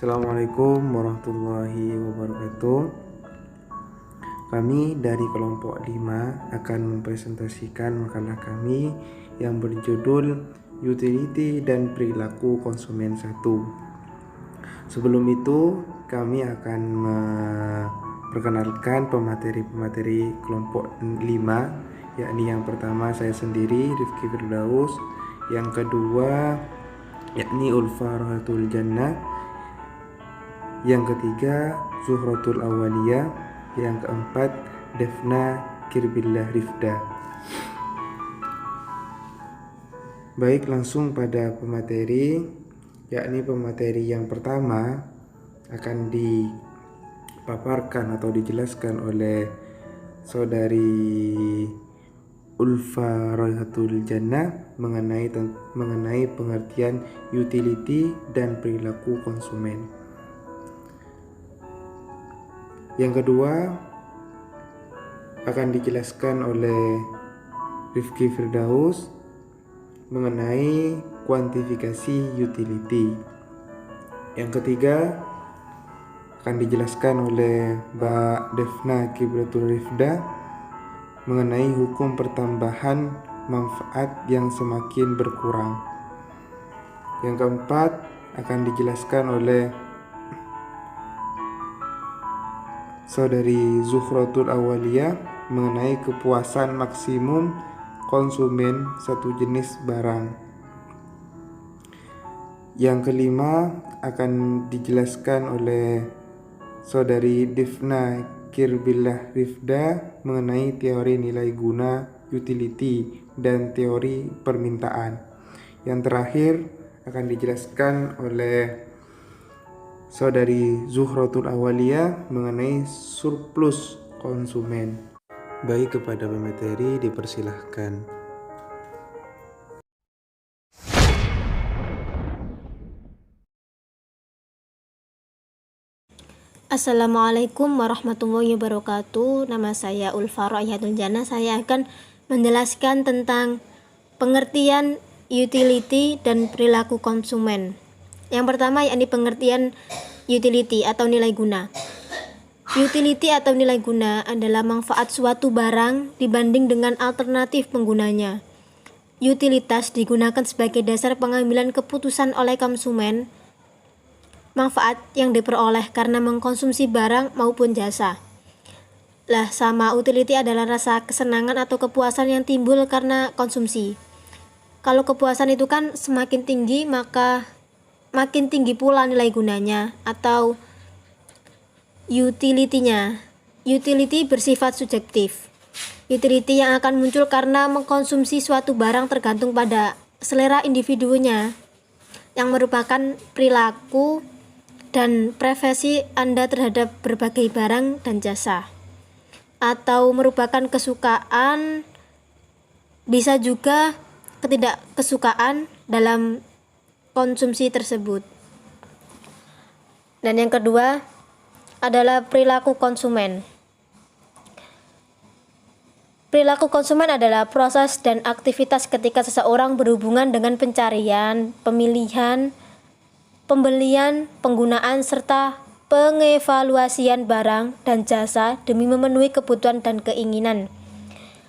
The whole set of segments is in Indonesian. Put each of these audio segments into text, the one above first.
Assalamualaikum warahmatullahi wabarakatuh. Kami dari kelompok 5 akan mempresentasikan makalah kami yang berjudul Utility dan Perilaku Konsumen 1. Sebelum itu, kami akan memperkenalkan pemateri-pemateri kelompok 5, yakni yang pertama saya sendiri, Rifki Firdaus, yang kedua yakni Ulfa Rohatul Jannah, yang ketiga Zuhratul Awaliyah, yang keempat Defna Kirbillah Rifda. Baik, langsung pada pemateri, yakni pemateri yang pertama akan dipaparkan atau dijelaskan oleh saudari Ulfa Rohatul Jannah mengenai pengertian utility dan perilaku konsumen. Yang kedua akan dijelaskan oleh Rifki Firdaus mengenai kuantifikasi utility. Yang ketiga akan dijelaskan oleh Mbak Defna Kirbillah Rifda mengenai hukum pertambahan manfaat yang semakin berkurang. Yang keempat akan dijelaskan oleh saudari Zuhratul Awaliyah mengenai kepuasan maksimum konsumen satu jenis barang. Yang kelima akan dijelaskan oleh saudari Defna Kirbillah Rifda mengenai teori nilai guna utility dan teori permintaan. Yang terakhir akan dijelaskan oleh saudari Zuhratul Awaliyah mengenai surplus konsumen. Baik, kepada pemateri dipersilahkan. Assalamualaikum warahmatullahi wabarakatuh. Nama saya Ulfa Rohatul Jannah. Saya akan menjelaskan tentang pengertian utility dan perilaku konsumen. Yang pertama yakni pengertian utility atau nilai guna. Utility atau nilai guna adalah manfaat suatu barang dibanding dengan alternatif penggunanya. Utilitas digunakan sebagai dasar pengambilan keputusan oleh konsumen. Manfaat yang diperoleh karena mengkonsumsi barang maupun jasa. Sama utility adalah rasa kesenangan atau kepuasan yang timbul karena konsumsi. Kalau kepuasan itu kan semakin tinggi, maka makin tinggi pula nilai gunanya atau utility-nya. Utility bersifat subjektif. Utility yang akan muncul karena mengkonsumsi suatu barang tergantung pada selera individunya, yang merupakan perilaku dan preferensi Anda terhadap berbagai barang dan jasa, atau merupakan kesukaan, bisa juga ketidakkesukaan dalam konsumsi tersebut. Dan yang kedua adalah perilaku konsumen. Perilaku konsumen adalah proses dan aktivitas ketika seseorang berhubungan dengan pencarian, pemilihan, pembelian, penggunaan, serta pengevaluasian barang dan jasa demi memenuhi kebutuhan dan keinginan.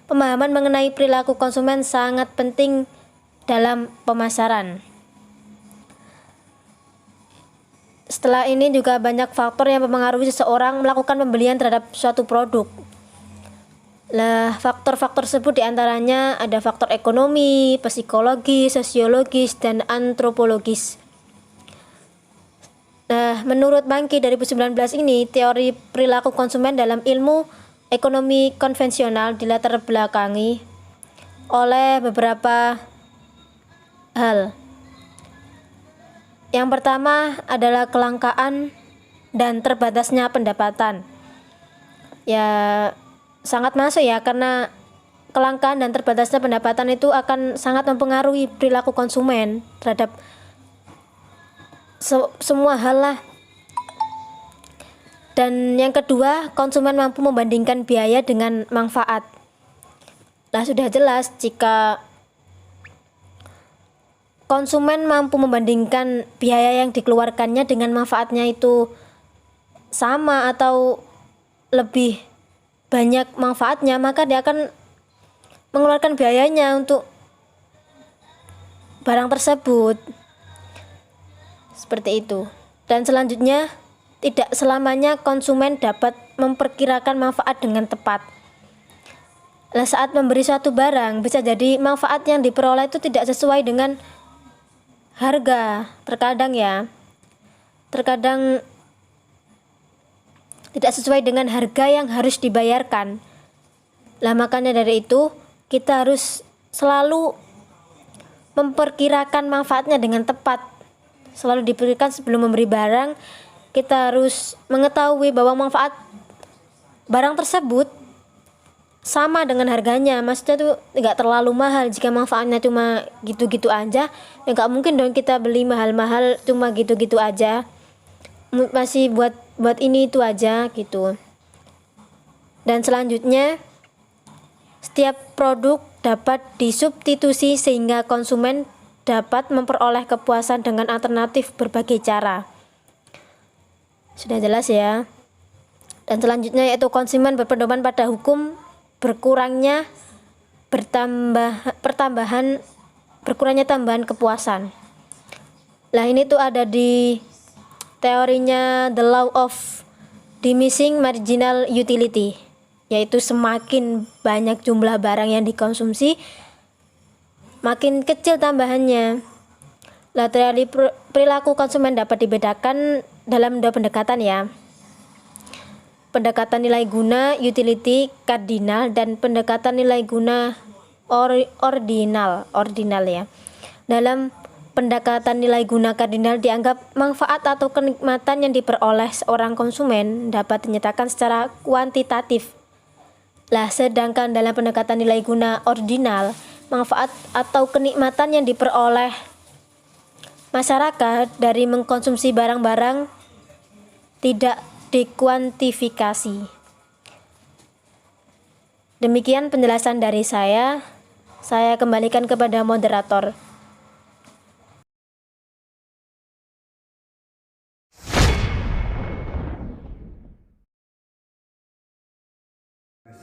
Pemahaman mengenai perilaku konsumen sangat penting dalam pemasaran. Setelah ini juga banyak faktor yang mempengaruhi seseorang melakukan pembelian terhadap suatu produk. Faktor-faktor tersebut diantaranya ada faktor ekonomi, psikologis, sosiologis, dan antropologis. Menurut Bangki 2019 ini, teori perilaku konsumen dalam ilmu ekonomi konvensional dilatar belakangi oleh beberapa hal. Yang pertama adalah kelangkaan dan terbatasnya pendapatan. Sangat masuk karena kelangkaan dan terbatasnya pendapatan itu akan sangat mempengaruhi perilaku konsumen terhadap semua hal lah. Dan yang kedua, konsumen mampu membandingkan biaya dengan manfaat. Sudah jelas jika konsumen mampu membandingkan biaya yang dikeluarkannya dengan manfaatnya itu sama atau lebih banyak manfaatnya, maka dia akan mengeluarkan biayanya untuk barang tersebut. Seperti itu. Dan selanjutnya, tidak selamanya konsumen dapat memperkirakan manfaat dengan tepat. Saat memberi suatu barang, bisa jadi manfaat yang diperoleh itu tidak sesuai dengan harga. Terkadang tidak sesuai dengan harga yang harus dibayarkan. Makanya dari itu kita harus selalu memperkirakan manfaatnya dengan tepat. Selalu dipikirkan sebelum memberi barang. Kita harus mengetahui bahwa manfaat barang tersebut sama dengan harganya. Maksudnya tuh nggak terlalu mahal. Jika manfaatnya cuma gitu-gitu aja, ya nggak mungkin dong kita beli mahal-mahal cuma gitu-gitu aja. Masih buat ini itu aja gitu. Dan selanjutnya, setiap produk dapat disubstitusi sehingga konsumen dapat memperoleh kepuasan dengan alternatif berbagai cara. Sudah jelas ya. Dan selanjutnya yaitu konsumen berpedoman pada hukum berkurangnya tambahan kepuasan. Ini tuh ada di teorinya The Law of Diminishing Marginal Utility, yaitu semakin banyak jumlah barang yang dikonsumsi, makin kecil tambahannya. Teori perilaku konsumen dapat dibedakan dalam dua pendekatan ya. Pendekatan nilai guna utility kardinal dan pendekatan nilai guna ordinal ya. Dalam pendekatan nilai guna kardinal dianggap manfaat atau kenikmatan yang diperoleh seorang konsumen dapat dinyatakan secara kuantitatif. Sedangkan dalam pendekatan nilai guna ordinal, manfaat atau kenikmatan yang diperoleh masyarakat dari mengkonsumsi barang-barang tidak dikuantifikasi. Demikian penjelasan dari saya. Saya kembalikan kepada moderator.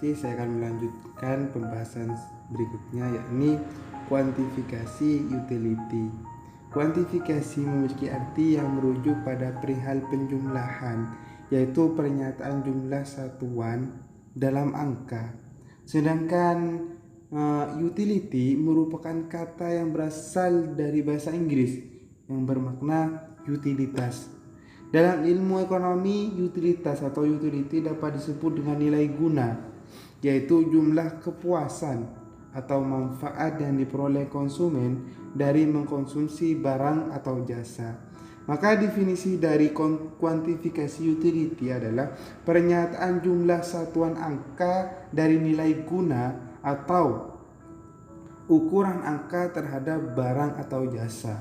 Saya akan melanjutkan pembahasan berikutnya, yakni kuantifikasi utility. Kuantifikasi memiliki arti yang merujuk pada perihal penjumlahan, yaitu pernyataan jumlah satuan dalam angka. Sedangkan utility merupakan kata yang berasal dari bahasa Inggris yang bermakna utilitas. Dalam ilmu ekonomi, utilitas atau utility dapat disebut dengan nilai guna, yaitu jumlah kepuasan atau manfaat yang diperoleh konsumen dari mengkonsumsi barang atau jasa. Maka definisi dari kuantifikasi utility adalah pernyataan jumlah satuan angka dari nilai guna atau ukuran angka terhadap barang atau jasa.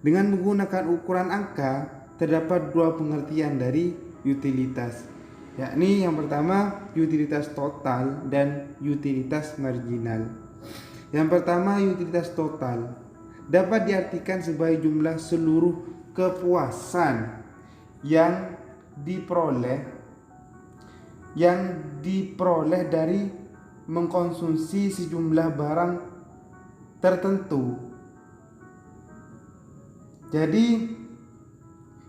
Dengan menggunakan ukuran angka, terdapat dua pengertian dari utilitas, yakni yang pertama utilitas total dan utilitas marginal. Yang pertama, utilitas total dapat diartikan sebagai jumlah seluruh kepuasan yang diperoleh dari mengkonsumsi sejumlah barang tertentu. Jadi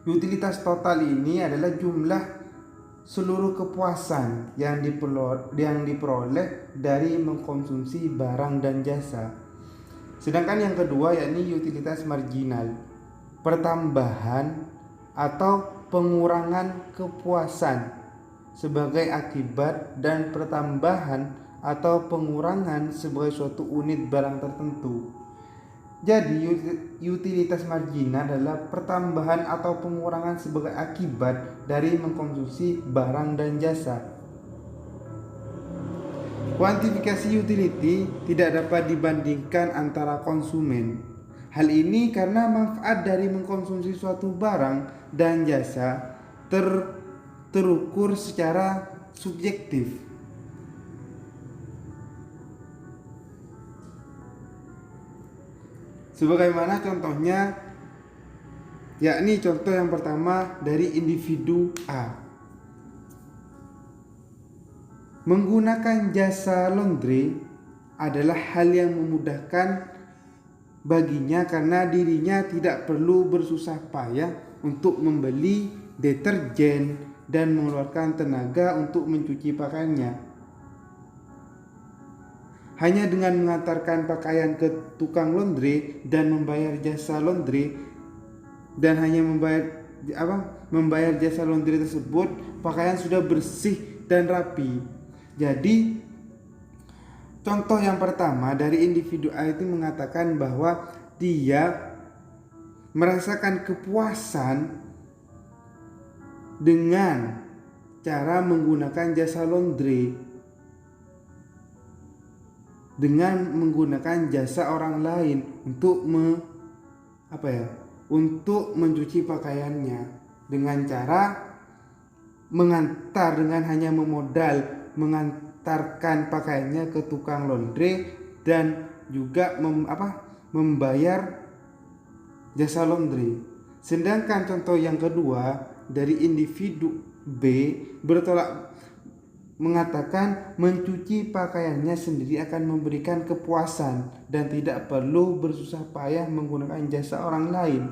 utilitas total ini adalah jumlah seluruh kepuasan yang diperoleh dari mengkonsumsi barang dan jasa. Sedangkan yang kedua yakni utilitas marginal, pertambahan atau pengurangan kepuasan sebagai akibat dan pertambahan atau pengurangan sebagai suatu unit barang tertentu. Jadi utilitas marginal adalah pertambahan atau pengurangan sebagai akibat dari mengkonsumsi barang dan jasa. Kuantifikasi utility tidak dapat dibandingkan antara konsumen. Hal ini karena manfaat dari mengkonsumsi suatu barang dan jasa terukur secara subjektif. Sebagaimana contohnya, yakni contoh yang pertama dari individu A. Menggunakan jasa laundry adalah hal yang memudahkan baginya karena dirinya tidak perlu bersusah payah untuk membeli deterjen dan mengeluarkan tenaga untuk mencuci pakaiannya. Hanya dengan mengantarkan pakaian ke tukang laundry dan membayar jasa laundry dan hanya membayar jasa laundry tersebut, pakaian sudah bersih dan rapi. Jadi contoh yang pertama dari individu A itu mengatakan bahwa dia merasakan kepuasan dengan cara menggunakan jasa laundry, dengan menggunakan jasa orang lain untuk untuk mencuci pakaiannya, dengan cara mengantar, dengan hanya memodal mengantarkan pakaiannya ke tukang laundry dan juga membayar jasa laundry. Sedangkan contoh yang kedua dari individu B mengatakan mencuci pakaiannya sendiri akan memberikan kepuasan dan tidak perlu bersusah payah menggunakan jasa orang lain.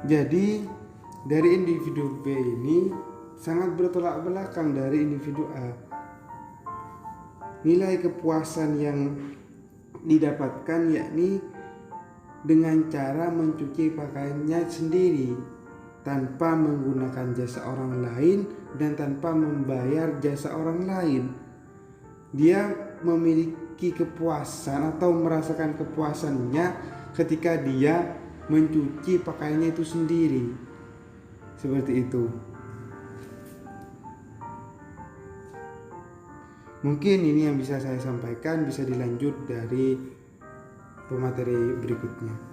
Jadi dari individu B ini sangat bertolak belakang dari individu A. Nilai kepuasan yang didapatkan yakni dengan cara mencuci pakaiannya sendiri tanpa menggunakan jasa orang lain dan tanpa membayar jasa orang lain. Dia memiliki kepuasan atau merasakan kepuasannya ketika dia mencuci pakaiannya itu sendiri. Seperti itu. Mungkin ini yang bisa saya sampaikan, bisa dilanjut dari pemateri berikutnya.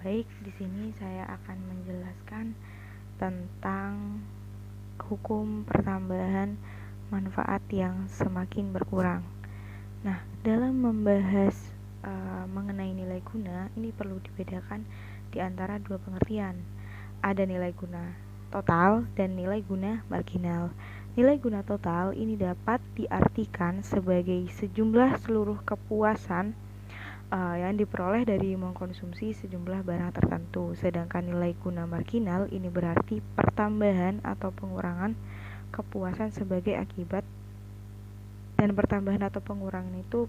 Baik, di sini saya akan menjelaskan tentang hukum pertambahan manfaat yang semakin berkurang. Nah, dalam membahas mengenai nilai guna, ini perlu dibedakan di antara dua pengertian. Ada nilai guna total dan nilai guna marginal. Nilai guna total ini dapat diartikan sebagai sejumlah seluruh kepuasan yang diperoleh dari mengkonsumsi sejumlah barang tertentu. Sedangkan nilai guna marginal ini berarti pertambahan atau pengurangan kepuasan sebagai akibat, dan pertambahan atau pengurangan itu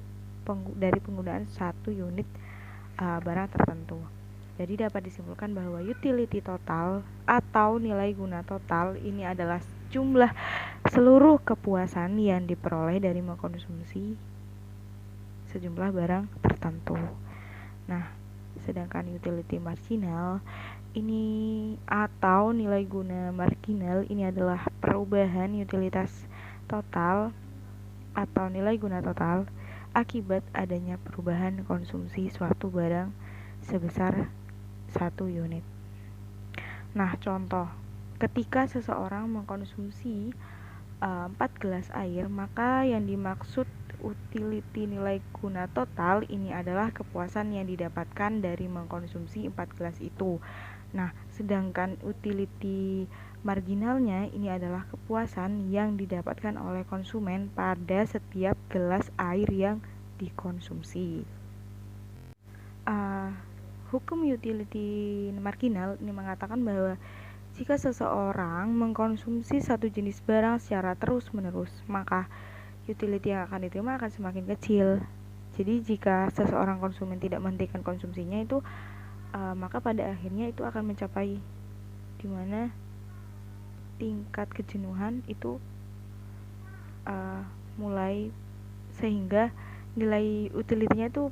dari penggunaan satu unit barang tertentu. Jadi dapat disimpulkan bahwa utility total atau nilai guna total ini adalah jumlah seluruh kepuasan yang diperoleh dari mengkonsumsi sejumlah barang tertentu. Nah, sedangkan utility marginal ini atau nilai guna marginal ini adalah perubahan utilitas total atau nilai guna total akibat adanya perubahan konsumsi suatu barang sebesar 1 unit. Nah, contoh, ketika seseorang mengkonsumsi 4 gelas air, maka yang dimaksud utility nilai guna total ini adalah kepuasan yang didapatkan dari mengkonsumsi 4 gelas itu. Nah, sedangkan utility marginalnya ini adalah kepuasan yang didapatkan oleh konsumen pada setiap gelas air yang dikonsumsi. Hukum utility marginal ini mengatakan bahwa jika seseorang mengkonsumsi satu jenis barang secara terus-menerus, maka utility yang akan diterima akan semakin kecil. Jadi jika seseorang konsumen tidak menghentikan konsumsinya itu, maka pada akhirnya itu akan mencapai di mana tingkat kejenuhan itu mulai, sehingga nilai utility-nya itu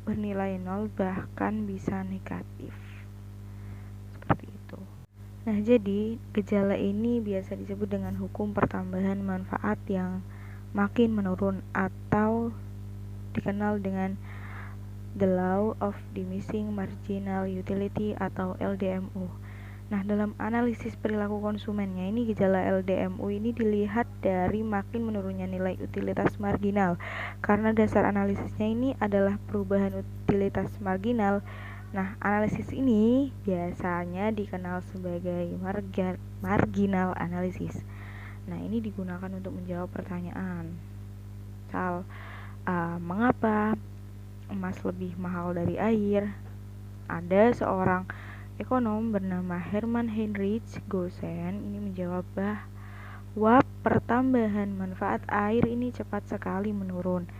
bernilai 0 bahkan bisa negatif. Seperti itu. Nah, jadi gejala ini biasa disebut dengan hukum pertambahan manfaat yang makin menurun atau dikenal dengan The Law of Diminishing Marginal Utility atau LDMU. Nah, dalam analisis perilaku konsumennya ini gejala LDMU ini dilihat dari makin menurunnya nilai utilitas marginal. Karena dasar analisisnya ini adalah perubahan utilitas marginal. Nah, analisis ini biasanya dikenal sebagai marginal analisis. Nah, ini digunakan untuk menjawab pertanyaan. Misal, mengapa emas lebih mahal dari air? Ada seorang ekonom bernama Hermann Heinrich Gosen ini menjawab bahwa pertambahan manfaat air ini cepat sekali menurun.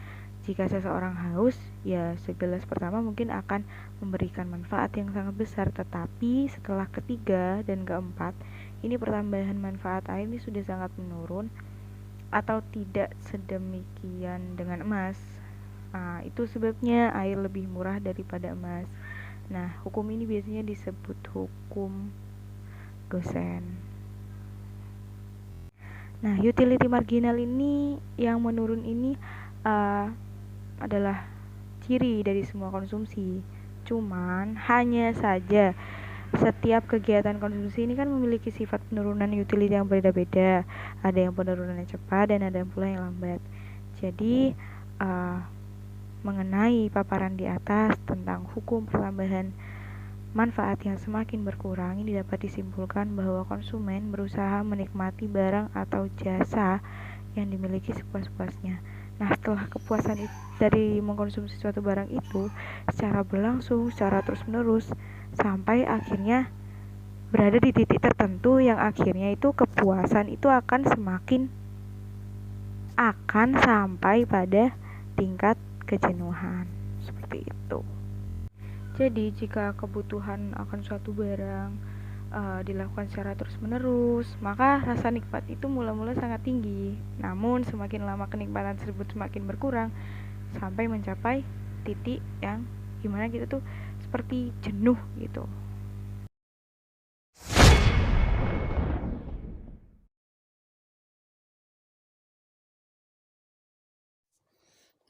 Jika seseorang haus, ya segelas pertama mungkin akan memberikan manfaat yang sangat besar, tetapi setelah ketiga dan keempat, ini pertambahan manfaat air ini sudah sangat menurun atau tidak sedemikian dengan emas. Nah, itu sebabnya air lebih murah daripada emas. Nah, hukum ini biasanya disebut hukum Gosen. Nah, utility marginal ini yang menurun ini adalah ciri dari semua konsumsi. Cuman hanya saja setiap kegiatan konsumsi ini kan memiliki sifat penurunan utility yang berbeda-beda. Ada yang penurunannya cepat dan ada pula yang lambat. Jadi mengenai paparan di atas tentang hukum pertambahan manfaat yang semakin berkurang, ini dapat disimpulkan bahwa konsumen berusaha menikmati barang atau jasa yang dimiliki sepuas-puasnya. Nah, setelah kepuasan dari mengkonsumsi suatu barang itu secara berlangsung, secara terus-menerus, sampai akhirnya berada di titik tertentu yang akhirnya itu kepuasan itu akan sampai pada tingkat kejenuhan. Seperti itu. Jadi jika kebutuhan akan suatu barang dilakukan secara terus-menerus, maka rasa nikmat itu mula-mula sangat tinggi. Namun semakin lama kenikmatan tersebut semakin berkurang sampai mencapai titik yang gimana kita tuh seperti jenuh gitu.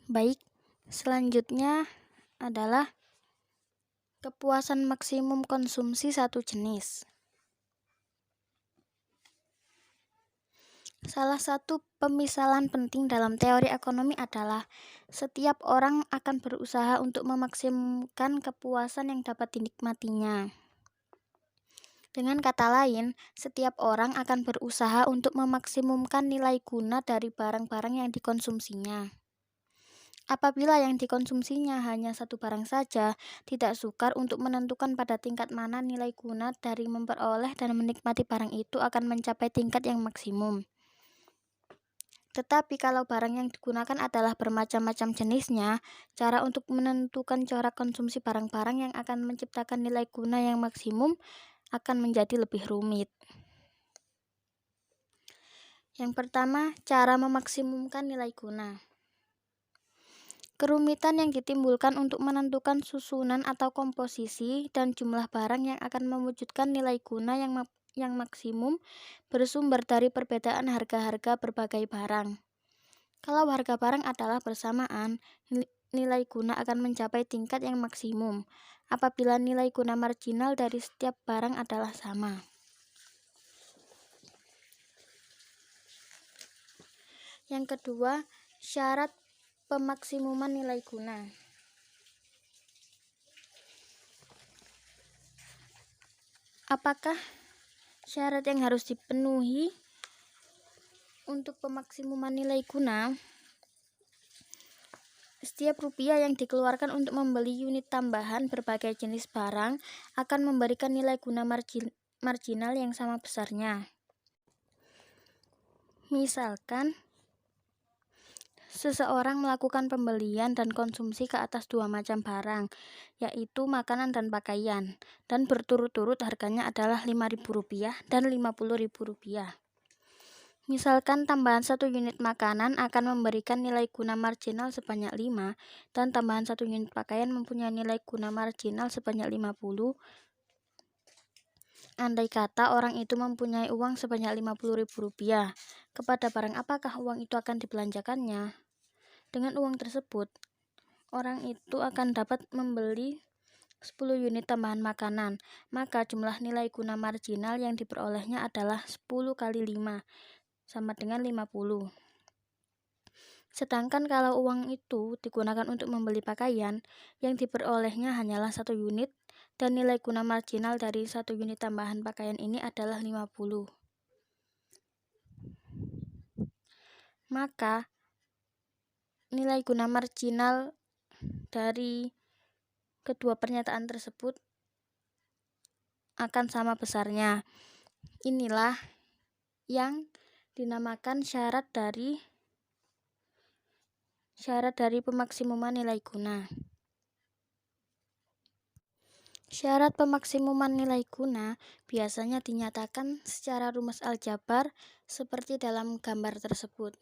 Baik, selanjutnya adalah kepuasan maksimum konsumsi satu jenis. Salah satu pemisalan penting dalam teori ekonomi adalah setiap orang akan berusaha untuk memaksimumkan kepuasan yang dapat dinikmatinya. Dengan kata lain, setiap orang akan berusaha untuk memaksimumkan nilai guna dari barang-barang yang dikonsumsinya. Apabila yang dikonsumsinya hanya satu barang saja, tidak sukar untuk menentukan pada tingkat mana nilai guna dari memperoleh dan menikmati barang itu akan mencapai tingkat yang maksimum. Tetapi kalau barang yang digunakan adalah bermacam-macam jenisnya, cara untuk menentukan corak konsumsi barang-barang yang akan menciptakan nilai guna yang maksimum akan menjadi lebih rumit. Yang pertama, cara memaksimumkan nilai guna. Kerumitan yang ditimbulkan untuk menentukan susunan atau komposisi dan jumlah barang yang akan mewujudkan nilai guna yang maksimum bersumber dari perbedaan harga-harga berbagai barang. Kalau harga barang adalah bersamaan, nilai guna akan mencapai tingkat yang maksimum apabila nilai guna marginal dari setiap barang adalah sama. Yang kedua, syarat pemaksimuman nilai guna. Apakah syarat yang harus dipenuhi untuk pemaksimuman nilai guna? Setiap rupiah yang dikeluarkan untuk membeli unit tambahan berbagai jenis barang akan memberikan nilai guna marginal yang sama besarnya. Misalkan, seseorang melakukan pembelian dan konsumsi ke atas dua macam barang, yaitu makanan dan pakaian, dan berturut-turut harganya adalah Rp5.000 dan Rp50.000. Misalkan tambahan satu unit makanan akan memberikan nilai guna marginal sebanyak 5, dan tambahan satu unit pakaian mempunyai nilai guna marginal sebanyak 50. Andai kata orang itu mempunyai uang sebanyak Rp50.000, kepada barang apakah uang itu akan dibelanjakannya? Dengan uang tersebut, orang itu akan dapat membeli 10 unit tambahan makanan, maka jumlah nilai guna marginal yang diperolehnya adalah 10 kali 5, sama dengan 50. Sedangkan kalau uang itu digunakan untuk membeli pakaian, yang diperolehnya hanyalah 1 unit, dan nilai guna marginal dari 1 unit tambahan pakaian ini adalah 50. Maka, nilai guna marginal dari kedua pernyataan tersebut akan sama besarnya. Inilah yang dinamakan syarat dari pemaksimuman nilai guna. Syarat pemaksimuman nilai guna biasanya dinyatakan secara rumus aljabar seperti dalam gambar tersebut,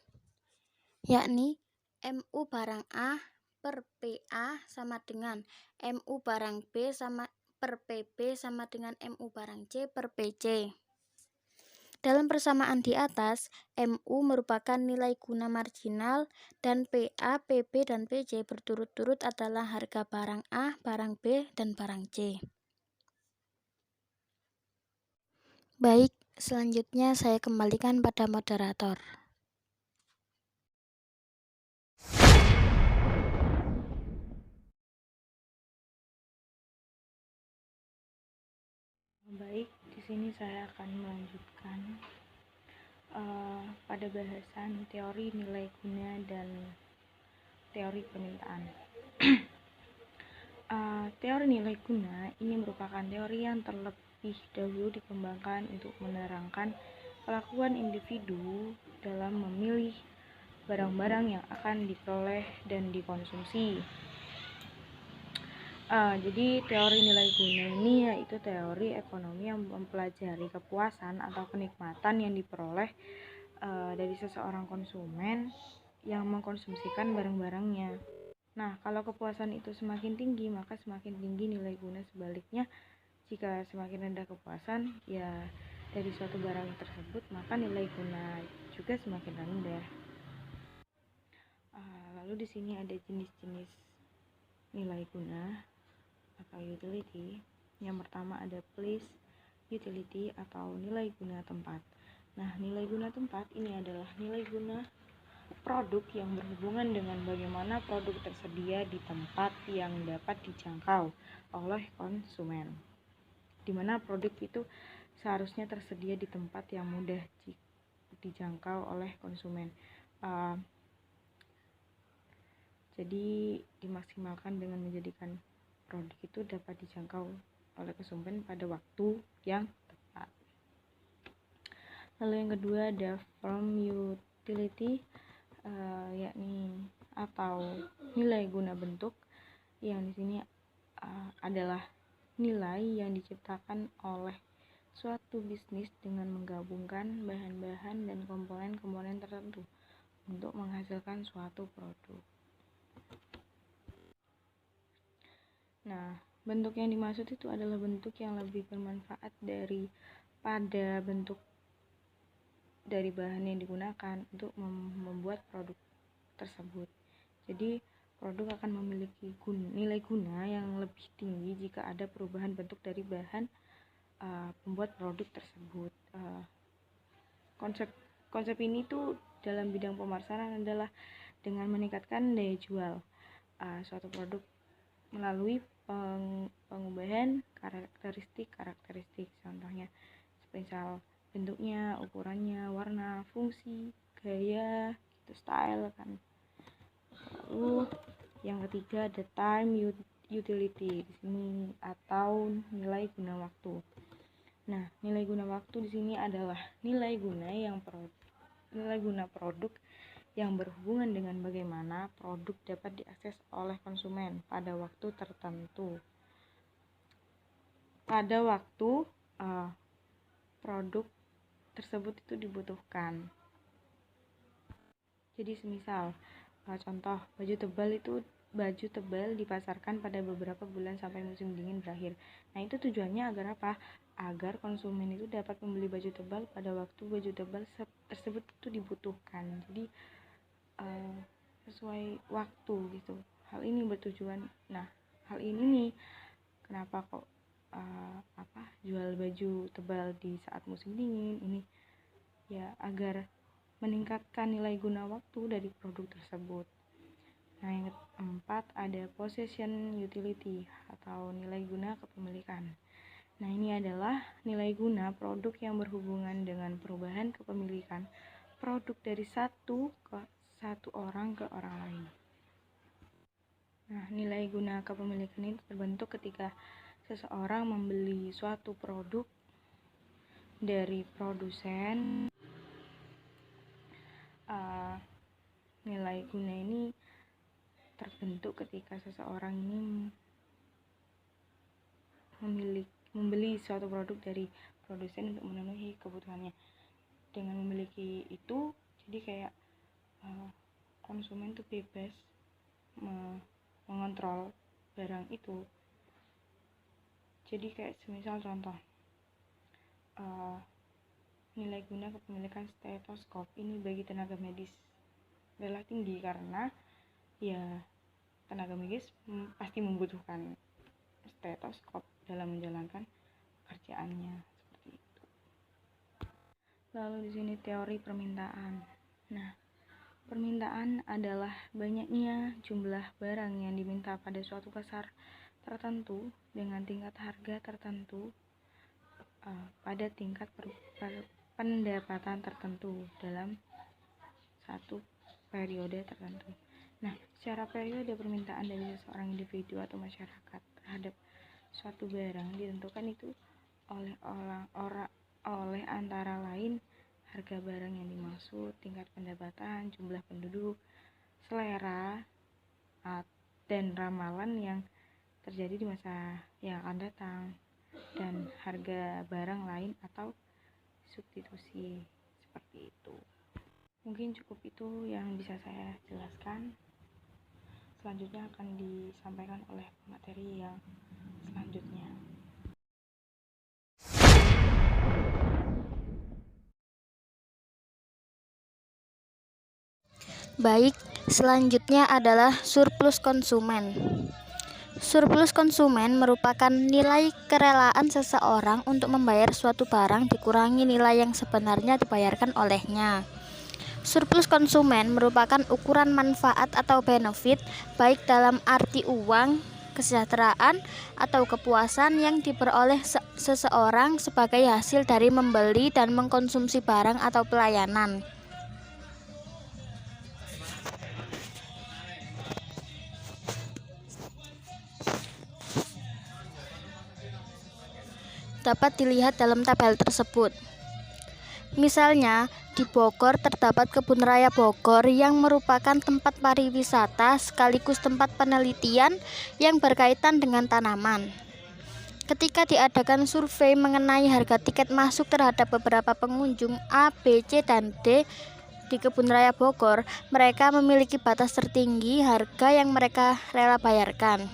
yakni MU barang A per PA sama dengan MU barang B per PB sama dengan MU barang C per PC. Dalam persamaan di atas, MU merupakan nilai guna marginal dan PA, PB, dan PC berturut-turut adalah harga barang A, barang B, dan barang C. Baik, selanjutnya saya kembalikan pada moderator. Baik, di sini saya akan melanjutkan pada bahasan teori nilai guna dan teori permintaan. Teori nilai guna ini merupakan teori yang terlebih dahulu dikembangkan untuk menerangkan kelakuan individu dalam memilih barang-barang yang akan diperoleh dan dikonsumsi. Jadi teori nilai guna ini yaitu teori ekonomi yang mempelajari kepuasan atau kenikmatan yang diperoleh dari seseorang konsumen yang mengkonsumsikan barang-barangnya. Nah, kalau kepuasan itu semakin tinggi, maka semakin tinggi nilai guna. Sebaliknya, jika semakin rendah kepuasan ya dari suatu barang tersebut, maka nilai guna juga semakin rendah. Lalu di sini ada jenis-jenis nilai guna atau utility. Yang pertama ada place utility atau nilai guna tempat. Nah, nilai guna tempat ini adalah nilai guna produk yang berhubungan dengan bagaimana produk tersedia di tempat yang dapat dijangkau oleh konsumen. Di mana produk itu seharusnya tersedia di tempat yang mudah dijangkau oleh konsumen. Jadi dimaksimalkan dengan menjadikan produk itu dapat dijangkau oleh konsumen pada waktu yang tepat. Lalu yang kedua ada firm utility, yakni atau nilai guna bentuk, yang di sini adalah nilai yang diciptakan oleh suatu bisnis dengan menggabungkan bahan-bahan dan komponen-komponen tertentu untuk menghasilkan suatu produk. Nah, bentuk yang dimaksud itu adalah bentuk yang lebih bermanfaat daripada bentuk dari bahan yang digunakan untuk membuat produk tersebut. Jadi, produk akan memiliki nilai guna yang lebih tinggi jika ada perubahan bentuk dari bahan pembuat produk tersebut. Konsep ini tuh dalam bidang pemasaran adalah dengan meningkatkan daya jual suatu produk melalui pengubahan karakteristik. Contohnya misal bentuknya, ukurannya, warna, fungsi, gaya, gitu, style kan. Lalu yang ketiga ada time utility di sini atau nilai guna waktu. Nah, nilai guna waktu di sini adalah nilai guna produk yang berhubungan dengan bagaimana produk dapat diakses oleh konsumen pada waktu tertentu. Pada waktu produk tersebut itu dibutuhkan. Jadi semisal contoh baju tebal itu baju tebal dipasarkan pada beberapa bulan sampai musim dingin berakhir. Nah, itu tujuannya agar apa? Agar konsumen itu dapat membeli baju tebal pada waktu baju tebal tersebut itu dibutuhkan. Jadi sesuai waktu gitu. Hal ini bertujuan. Nah, hal ini nih kenapa kok jual baju tebal di saat musim dingin ini ya agar meningkatkan nilai guna waktu dari produk tersebut. Nah, yang keempat ada possession utility atau nilai guna kepemilikan. Nah, ini adalah nilai guna produk yang berhubungan dengan perubahan kepemilikan produk dari satu orang ke orang lain. Nah, nilai guna kepemilikan ini terbentuk ketika seseorang membeli suatu produk dari produsen. Nilai guna ini terbentuk ketika seseorang ini membeli suatu produk dari produsen untuk memenuhi kebutuhannya. Dengan memiliki itu, jadi kayak konsumen itu bebas mengontrol barang itu. Jadi kayak semisal contoh nilai guna kepemilikan stetoskop ini bagi tenaga medis adalah tinggi karena ya tenaga medis pasti membutuhkan stetoskop dalam menjalankan pekerjaannya seperti itu. Lalu di sini teori permintaan. Nah, permintaan adalah banyaknya jumlah barang yang diminta pada suatu pasar tertentu dengan tingkat harga tertentu pada tingkat pendapatan tertentu dalam satu periode tertentu. Nah, secara periode permintaan dari seseorang individu atau masyarakat terhadap suatu barang ditentukan itu oleh antara lain harga barang yang dimaksud, tingkat pendapatan, jumlah penduduk, selera, dan ramalan yang terjadi di masa yang akan datang, dan harga barang lain atau substitusi seperti itu. Mungkin cukup itu yang bisa saya jelaskan. Selanjutnya akan disampaikan oleh materi yang selanjutnya. Baik, selanjutnya adalah surplus konsumen. Surplus konsumen merupakan nilai kerelaan seseorang untuk membayar suatu barang dikurangi nilai yang sebenarnya dibayarkan olehnya. Surplus konsumen merupakan ukuran manfaat atau benefit baik dalam arti uang, kesejahteraan, atau kepuasan yang diperoleh seseorang sebagai hasil dari membeli dan mengkonsumsi barang atau pelayanan. Dapat dilihat dalam tabel tersebut. Misalnya, di Bogor terdapat Kebun Raya Bogor yang merupakan tempat pariwisata sekaligus tempat penelitian yang berkaitan dengan tanaman. Ketika diadakan survei mengenai harga tiket masuk terhadap beberapa pengunjung A, B, C, dan D di Kebun Raya Bogor, mereka memiliki batas tertinggi harga yang mereka rela bayarkan.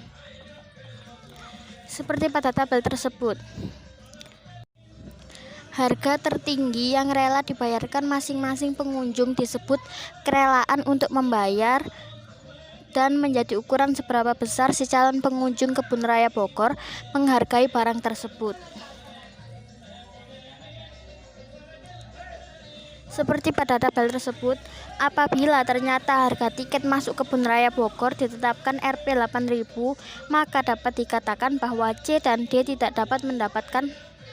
Seperti pada tabel tersebut. Harga tertinggi yang rela dibayarkan masing-masing pengunjung disebut kerelaan untuk membayar dan menjadi ukuran seberapa besar si calon pengunjung Kebun Raya Bogor menghargai barang tersebut. Seperti pada tabel tersebut, apabila ternyata harga tiket masuk Kebun Raya Bogor ditetapkan Rp 8.000, maka dapat dikatakan bahwa C dan D tidak dapat mendapatkan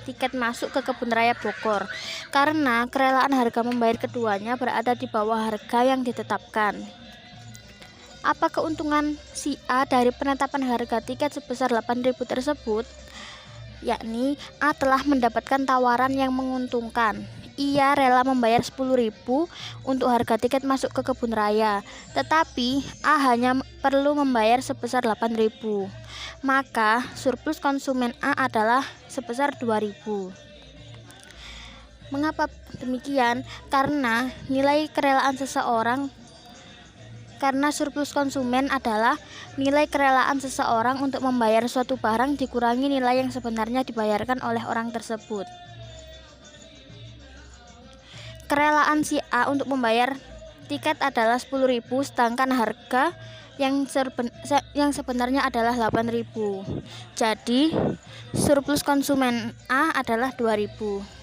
tiket masuk ke Kebun Raya Bogor karena kerelaan harga membayar keduanya berada di bawah harga yang ditetapkan. Apa keuntungan si A dari penetapan harga tiket sebesar 8.000 tersebut? Yakni A telah mendapatkan tawaran yang menguntungkan. Ia rela membayar 10.000 untuk harga tiket masuk ke Kebun Raya, tetapi A hanya perlu membayar sebesar 8.000. Maka surplus konsumen A adalah sebesar 2.000. Mengapa demikian? Karena nilai kerelaan karena surplus konsumen adalah nilai kerelaan seseorang untuk membayar suatu barang dikurangi nilai yang sebenarnya dibayarkan oleh orang tersebut. Kerelaan si A untuk membayar tiket adalah 10.000, sedangkan harga yang sebenarnya adalah 8.000. Jadi, surplus konsumen A adalah 2.000.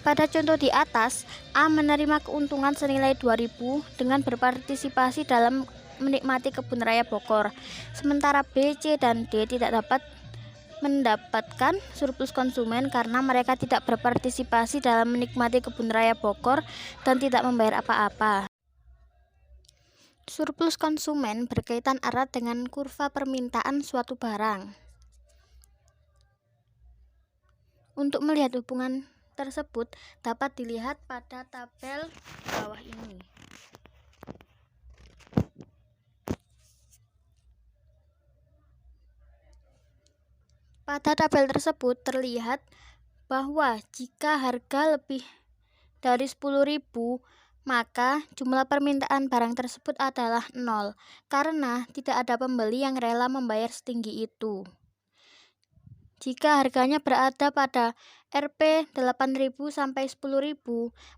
Pada contoh di atas, A menerima keuntungan senilai 2.000 dengan berpartisipasi dalam menikmati kebun raya Bogor. Sementara B, C, dan D tidak dapat mendapatkan surplus konsumen karena mereka tidak berpartisipasi dalam menikmati kebun raya Bogor dan tidak membayar apa-apa. Surplus konsumen berkaitan erat dengan kurva permintaan suatu barang. Untuk melihat hubungan tersebut dapat dilihat pada tabel di bawah ini. Pada tabel tersebut terlihat bahwa jika harga lebih dari 10.000, maka jumlah permintaan barang tersebut adalah 0 karena tidak ada pembeli yang rela membayar setinggi itu. Jika harganya berada pada Rp 8.000 sampai 10.000,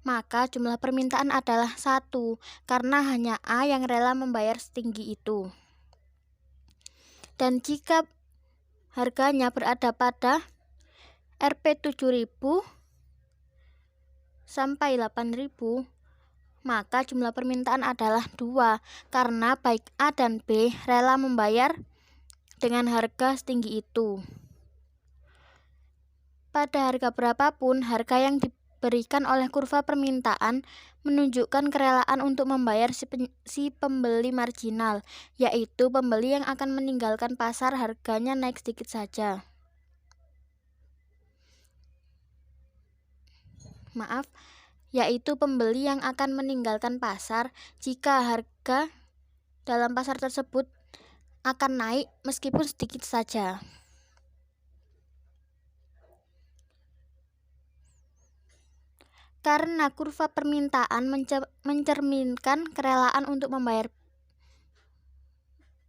maka jumlah permintaan adalah 1 karena hanya A yang rela membayar setinggi itu. Dan jika harganya berada pada Rp 7.000 sampai 8.000, maka jumlah permintaan adalah 2 karena baik A dan B rela membayar dengan harga setinggi itu. Pada harga berapapun, harga yang diberikan oleh kurva permintaan menunjukkan kerelaan untuk membayar si pembeli marginal, yaitu pembeli yang akan meninggalkan pasar harganya naik sedikit saja. Yaitu pembeli yang akan meninggalkan pasar jika harga dalam pasar tersebut akan naik meskipun sedikit saja. Karena kurva permintaan mencerminkan kerelaan untuk membayar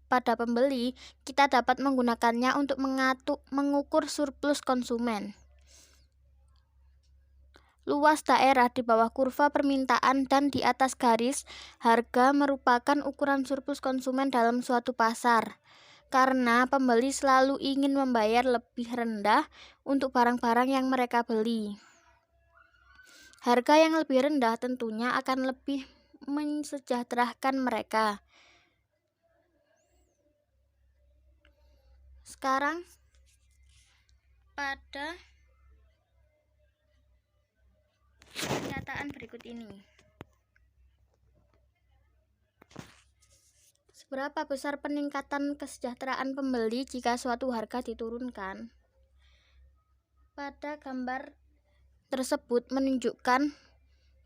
pada pembeli, kita dapat menggunakannya untuk mengukur surplus konsumen. Luas daerah di bawah kurva permintaan dan di atas garis harga merupakan ukuran surplus konsumen dalam suatu pasar. Karena pembeli selalu ingin membayar lebih rendah untuk barang-barang yang mereka beli. Harga yang lebih rendah tentunya akan lebih mensejahterakan mereka. Sekarang pada pernyataan berikut ini. Seberapa besar peningkatan kesejahteraan pembeli jika suatu harga diturunkan? Pada gambar tersebut menunjukkan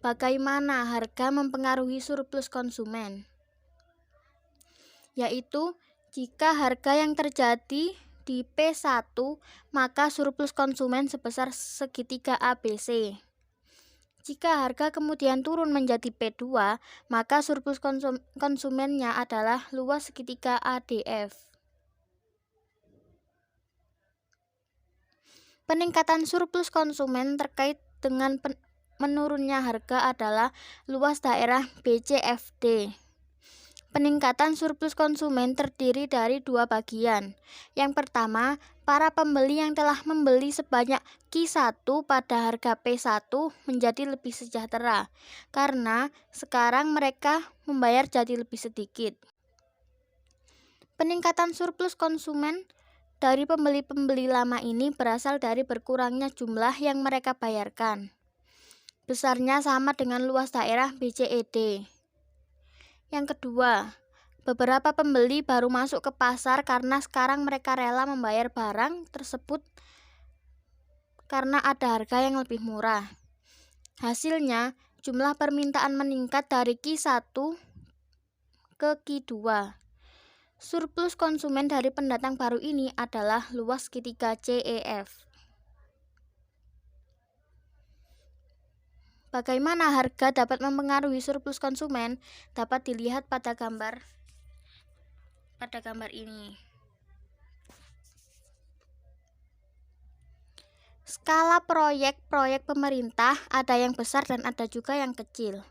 bagaimana harga mempengaruhi surplus konsumen, yaitu jika harga yang terjadi di P1, maka surplus konsumen sebesar segitiga ABC. Jika harga kemudian turun menjadi P2, maka surplus konsumennya adalah luas segitiga ADF. Peningkatan surplus konsumen terkait dengan menurunnya harga adalah luas daerah BCFD. Peningkatan surplus konsumen terdiri dari 2 bagian. Yang pertama, para pembeli yang telah membeli sebanyak Q1 pada harga P1 menjadi lebih sejahtera, karena sekarang mereka membayar jadi lebih sedikit. Peningkatan surplus konsumen dari pembeli-pembeli lama ini berasal dari berkurangnya jumlah yang mereka bayarkan. Besarnya sama dengan luas daerah BCED. Yang kedua, beberapa pembeli baru masuk ke pasar karena sekarang mereka rela membayar barang tersebut karena ada harga yang lebih murah. Hasilnya, jumlah permintaan meningkat dari Q1 ke Q2. Surplus konsumen dari pendatang baru ini adalah luas segitiga CEF. Bagaimana harga dapat mempengaruhi surplus konsumen dapat dilihat pada gambar ini. Skala proyek pemerintah ada yang besar dan ada juga yang kecil.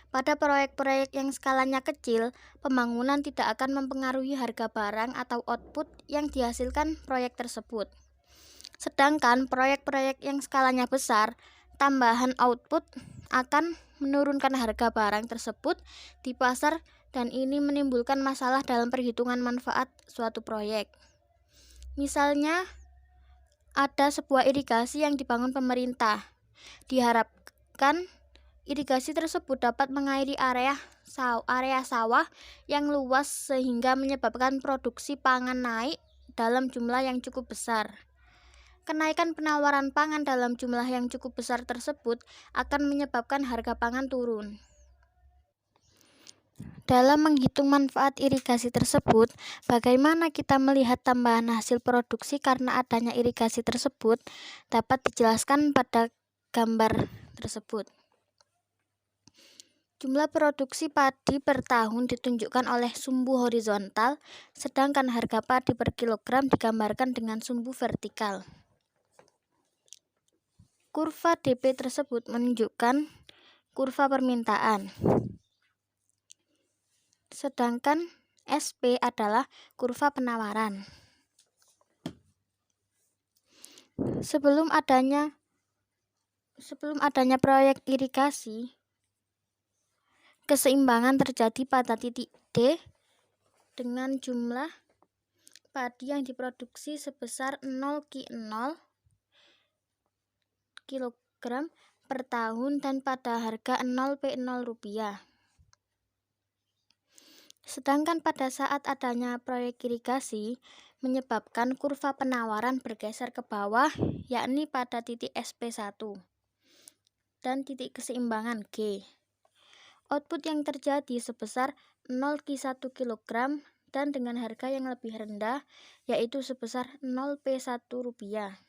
Pada proyek-proyek yang skalanya kecil, pembangunan tidak akan mempengaruhi harga barang atau output yang dihasilkan proyek tersebut. Sedangkan proyek-proyek yang skalanya besar, tambahan output akan menurunkan harga barang tersebut di pasar dan ini menimbulkan masalah dalam perhitungan manfaat suatu proyek. Misalnya, ada sebuah irigasi yang dibangun pemerintah. Diharapkan irigasi tersebut dapat mengairi area sawah yang luas sehingga menyebabkan produksi pangan naik dalam jumlah yang cukup besar. Kenaikan penawaran pangan dalam jumlah yang cukup besar tersebut akan menyebabkan harga pangan turun. Dalam menghitung manfaat irigasi tersebut, bagaimana kita melihat tambahan hasil produksi karena adanya irigasi tersebut dapat dijelaskan pada gambar tersebut. Jumlah produksi padi per tahun ditunjukkan oleh sumbu horizontal, sedangkan harga padi per kilogram digambarkan dengan sumbu vertikal. Kurva DP tersebut menunjukkan kurva permintaan. Sedangkan SP adalah kurva penawaran. Sebelum adanya proyek irigasi, keseimbangan terjadi pada titik D dengan jumlah padi yang diproduksi sebesar 0 kg per tahun dan pada harga 0 P0 rupiah. Sedangkan pada saat adanya proyek irigasi menyebabkan kurva penawaran bergeser ke bawah, yakni pada titik SP1 dan titik keseimbangan G. Output yang terjadi sebesar 0,1 kg dan dengan harga yang lebih rendah, yaitu sebesar 0 P1 rupiah.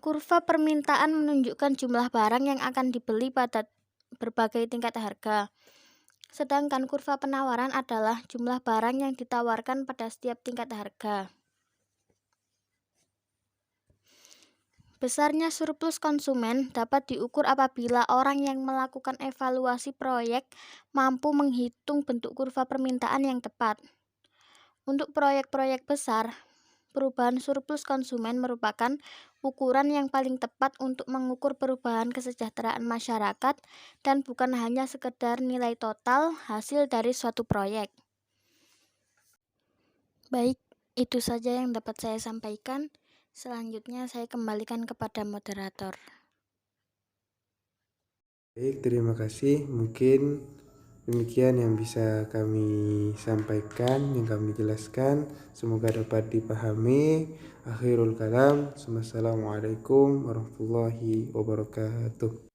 Kurva permintaan menunjukkan jumlah barang yang akan dibeli pada berbagai tingkat harga. Sedangkan kurva penawaran adalah jumlah barang yang ditawarkan pada setiap tingkat harga. Besarnya surplus konsumen dapat diukur apabila orang yang melakukan evaluasi proyek mampu menghitung bentuk kurva permintaan yang tepat. Untuk proyek-proyek besar, perubahan surplus konsumen merupakan ukuran yang paling tepat untuk mengukur perubahan kesejahteraan masyarakat dan bukan hanya sekedar nilai total hasil dari suatu proyek. Baik, itu saja yang dapat saya sampaikan. Selanjutnya saya kembalikan kepada moderator. Baik, terima kasih. Mungkin demikian yang bisa kami sampaikan, yang kami jelaskan. Semoga dapat dipahami. Akhirul kalam. Wassalamualaikum warahmatullahi wabarakatuh.